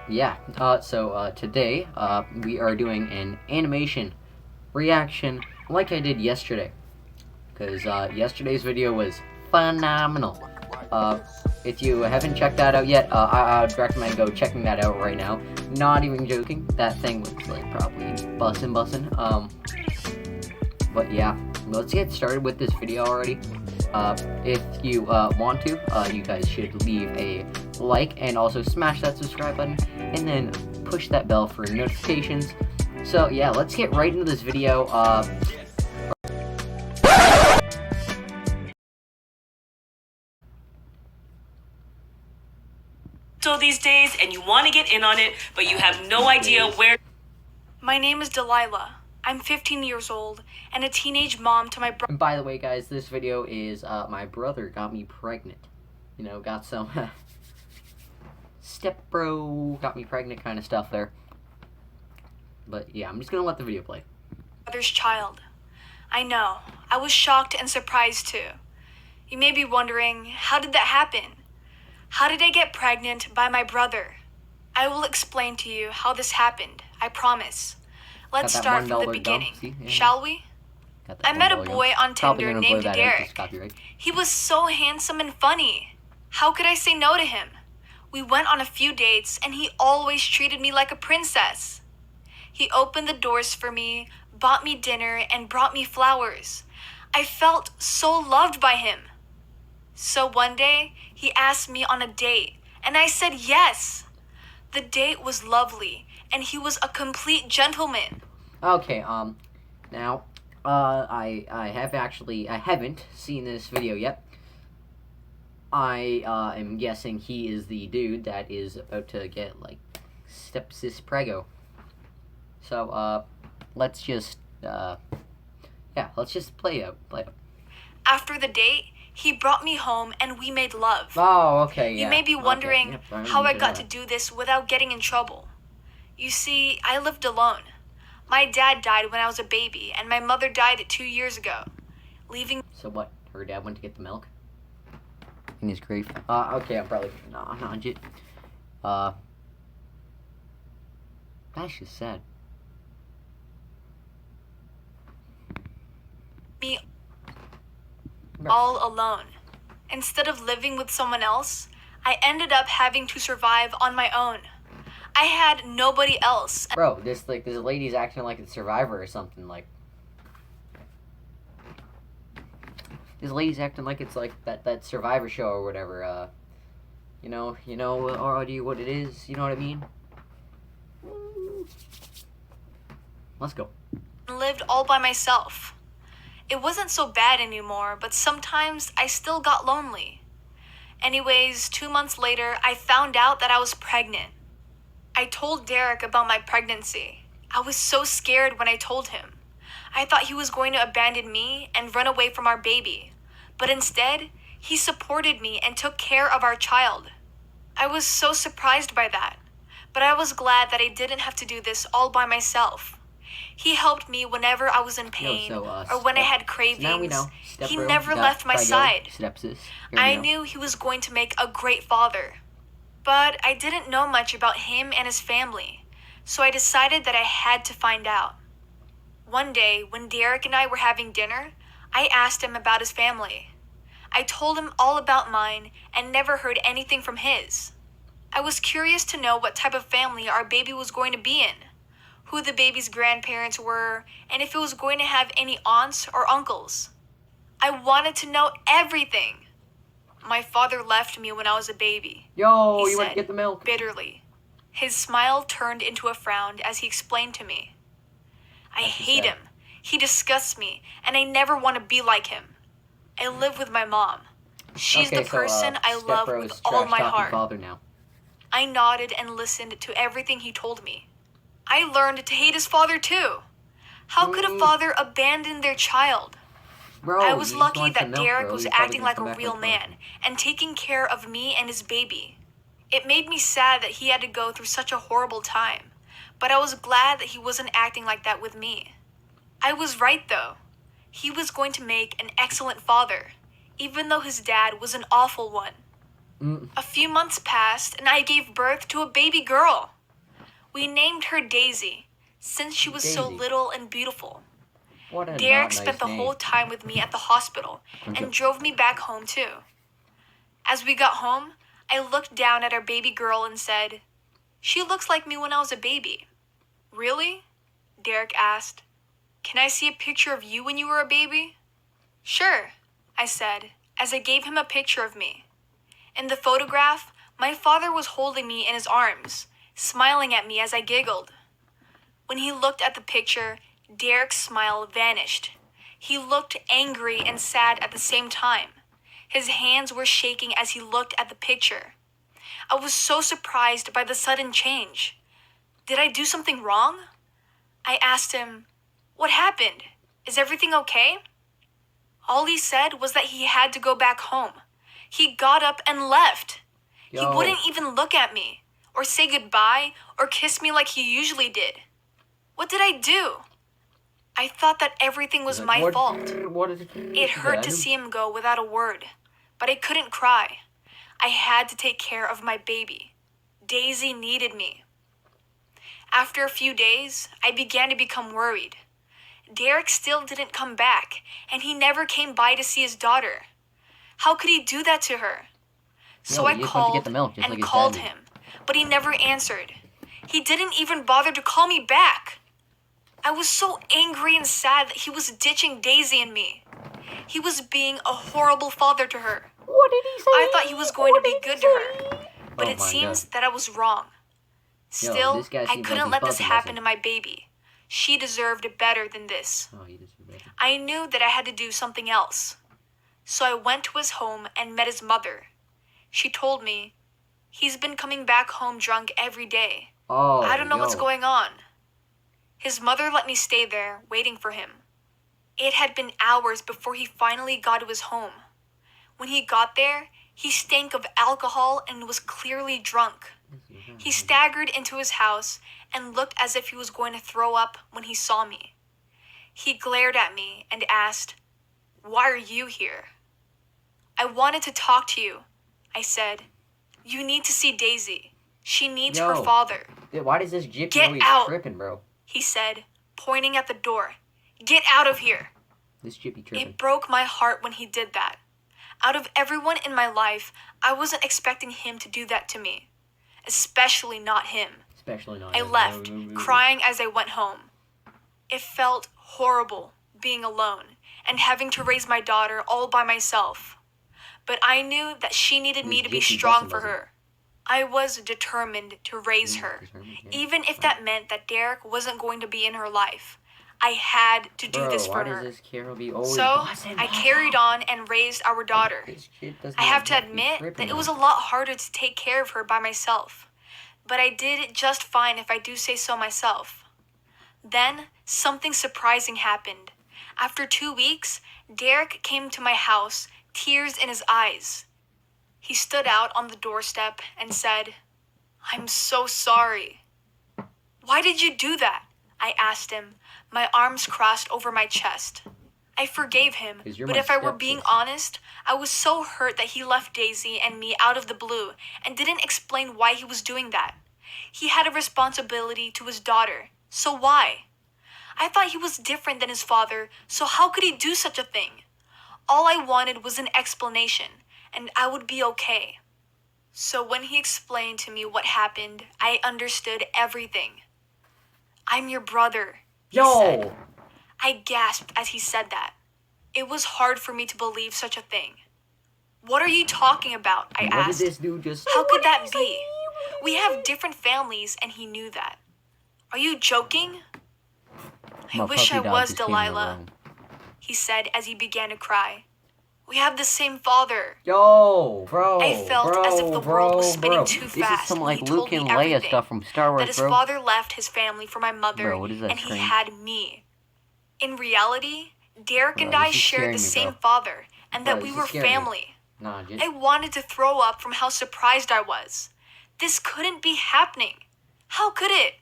Yeah, today we are doing an animation reaction like I did yesterday. Because yesterday's video was phenomenal. Uh, if you haven't checked that out yet, I'd recommend go checking that out right now. Not even joking, that thing was like probably bussin'. But yeah, let's get started with this video already. If you want to, you guys should leave a like and also smash that subscribe button and then push that bell for notifications. So yeah, let's get right into this video. These days and you want to get in on it, but you have no idea where. My name is Delilah. I'm 15 years old and a teenage mom to my brother. And by the way, guys, this video is my brother got me pregnant. You know, got some step bro got me pregnant kind of stuff there. But yeah, I'm just gonna let the video play. Brother's child. I know. I was shocked and surprised too. You may be wondering, how did that happen? How did I get pregnant by my brother? I will explain to you how this happened, I promise. Let's start from the beginning, shall we? I met a boy on Tinder named Derek. He was so handsome and funny. How could I say no to him? We went on a few dates and he always treated me like a princess. He opened the doors for me, bought me dinner, and brought me flowers. I felt so loved by him. So one day, he asked me on a date, and I said yes. The date was lovely, and he was a complete gentleman. Okay, now, I haven't seen this video yet. I am guessing he is the dude that is about to get, like, stepsis prego. So, let's just play it. After the date, he brought me home and we made love. Oh, okay, yeah. You may be wondering how I got to that. do this without getting in trouble. You see, I lived alone. My dad died when I was a baby, and my mother died 2 years ago, leaving... So what? Her dad went to get the milk? In his grave? Okay, I'm probably not it. That's just sad. Me all alone. Instead of living with someone else, I ended up having to survive on my own. I had nobody else. Bro, this lady's acting like a survivor or something, like. This lady's acting like it's like that Survivor show or whatever, you know already what it is, you know what I mean? Let's go. Lived all by myself. It wasn't so bad anymore, but sometimes I still got lonely. Anyways, 2 months later, I found out that I was pregnant. I told Derek about my pregnancy. I was so scared when I told him. I thought he was going to abandon me and run away from our baby. But instead, he supported me and took care of our child. I was so surprised by that. But I was glad that I didn't have to do this all by myself. He helped me whenever I was in pain or when I had cravings. He never left my side. I knew he was going to make a great father. But I didn't know much about him and his family, so I decided that I had to find out. One day, when Derek and I were having dinner, I asked him about his family. I told him all about mine and never heard anything from his. I was curious to know what type of family our baby was going to be in, who the baby's grandparents were, and if it was going to have any aunts or uncles. I wanted to know everything. My father left me when I was a baby. Yo, you went to get the milk. Bitterly. His smile turned into a frown as he explained to me. I hate him. He disgusts me, and I never want to be like him. I live with my mom. She's the person I love with all my heart. Father now. I nodded and listened to everything he told me. I learned to hate his father too. How could a father abandon their child? Bro, I was lucky that Derek was acting like a real man and taking care of me and his baby. It made me sad that he had to go through such a horrible time, but I was glad that he wasn't acting like that with me. I was right though. He was going to make an excellent father, even though his dad was an awful one. A few months passed and I gave birth to a baby girl. We named her Daisy, since she was so Daisy. little and beautiful. What a Derek not nice spent the name. whole time with me at the hospital and drove me back home too. As we got home, I looked down at our baby girl and said, "She looks like me when I was a baby." "Really?" Derek asked. "Can I see a picture of you when you were a baby?" "Sure," I said, as I gave him a picture of me. In the photograph, my father was holding me in his arms, smiling at me as I giggled. When he looked at the picture, Derek's smile vanished. He looked angry and sad at the same time. His hands were shaking as he looked at the picture. I was so surprised by the sudden change. Did I do something wrong? I asked him, "What happened? Is everything okay?" All he said was that he had to go back home. He got up and left. He Yo. wouldn't even look at me, or say goodbye, or kiss me like he usually did. What did I do? I thought that everything was my fault. It hurt to see him go without a word, but I couldn't cry. I had to take care of my baby. Daisy needed me. After a few days, I began to become worried. Derek still didn't come back, and he never came by to see his daughter. How could he do that to her? So No, I you just went to get called the milk, just and like his called dad did. him, but he never answered. He didn't even bother to call me back. I was so angry and sad that he was ditching Daisy and me. He was being a horrible father to her. What did he say? I thought he was going to be good to her, but Oh it my seems God. that I was wrong. Yo, Still, this guy I seems couldn't like let he's this bumping happen us. to my baby. She deserved better than this. Oh, he just better. I knew that I had to do something else. So I went to his home and met his mother. She told me, "He's been coming back home drunk every day. Oh, I don't know what's yo. going on." His mother let me stay there, waiting for him. It had been hours before he finally got to his home. When he got there, he stank of alcohol and was clearly drunk. He staggered into his house and looked as if he was going to throw up when he saw me. He glared at me and asked, "Why are you here?" "I wanted to talk to you," I said. "You need to see Daisy. She needs her Yo. father." Dude, why does this gypsy Get always out. tripping, bro? He said, pointing at the door. "Get out of here." This gypsy tripping. It broke my heart when he did that. Out of everyone in my life, I wasn't expecting him to do that to me. Especially not him. Especially not. I left, crying as I went home. It felt horrible being alone and having to raise my daughter all by myself. But I knew that she needed me to be strong for her. I was determined to raise her, even if that meant that Derek wasn't going to be in her life. I had to do this for why her. does this Carol be always So, bossing I us carried on and raised our daughter. This kid does I not have to be admit tripping that it was a on. lot harder to take care of her by myself. But I did just fine if I do say so myself. Then, something surprising happened. After 2 weeks, Derek came to my house, tears in his eyes. He stood out on the doorstep and said, "I'm so sorry." "Why did you do that?" I asked him, my arms crossed over my chest. I forgave him, 'Cause you're but my if I were being stepsis. honest, I was so hurt that he left Daisy and me out of the blue and didn't explain why he was doing that. He had a responsibility to his daughter, so why? I thought he was different than his father, so how could he do such a thing? All I wanted was an explanation, and I would be okay. So when he explained to me what happened, I understood everything. "I'm your brother," he said. Yo! I gasped as he said that. It was hard for me to believe such a thing. "What are you talking about?" I What did asked. this dude just "How could that be? We have different families," and he knew that. "Are you joking?" "I My wish I puppy dog was, just came in the Delilah," room. he said as he began to cry. "We have the same father." Yo, bro, I felt bro, as if the bro, world was spinning bro. too This is fast some when like he Luke told me and Leia everything. stuff from Star Wars, That his bro. father left his family for my mother, Bro, what is that and he train? had me. In reality, Derek Bro, and I this is shared scaring the me, same bro. father, and Bro, that we this is were scaring me. family. Nah, just I wanted to throw up from how surprised I was. This couldn't be happening. How could it?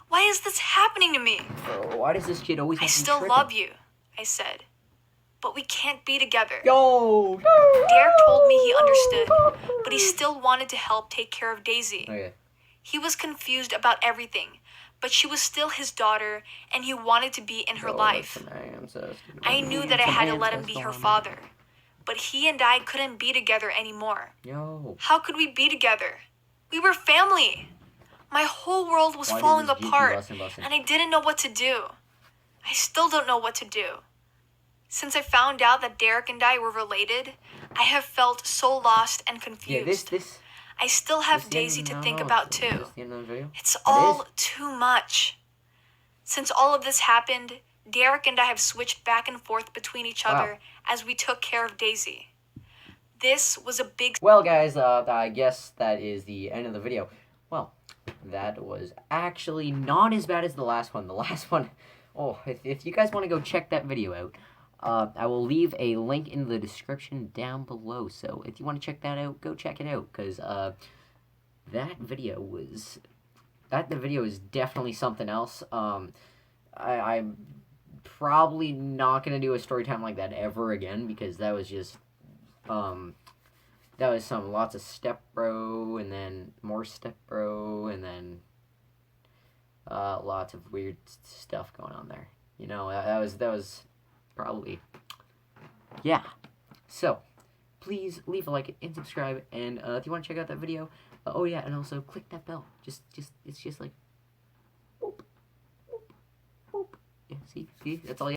Why is this happening to me? bro, why does this kid always "I have to be still tripping? love you," I said. "But we can't be together." Yo! Derek told me he understood, but he still wanted to help take care of Daisy. Okay. He was confused about everything, but she was still his daughter, and he wanted to be in her life. I knew that I had to let him be her father, but he and I couldn't be together anymore. Yo. How could we be together? We were family. My whole world was Why falling did this apart, bussin'? and I didn't know what to do. I still don't know what to do. Since I found out that Derek and I were related, I have felt so lost and confused. Yeah, this. I still have the end Daisy of- to no, think no, about is too. this the end of the video? It's It all is? too much. Since all of this happened, Derek and I have switched back and forth between each other as we took care of Daisy. This was a big... Well, guys, I guess that is the end of the video. Well, that was actually not as bad as the last one. The last one, oh, if you guys want to go check that video out, I will leave a link in the description down below. So if you want to check that out, go check it out, because that video was... the video is definitely something else. I'm probably not going to do a story time like that ever again, because that was just... that was lots of step bro, and then more step bro, and then lots of weird stuff going on there. You know, that was probably, yeah. So please leave a like and subscribe, and if you want to check out that video, oh yeah, and also click that bell. Just it's just like boop, boop, boop. Yeah, see, that's all you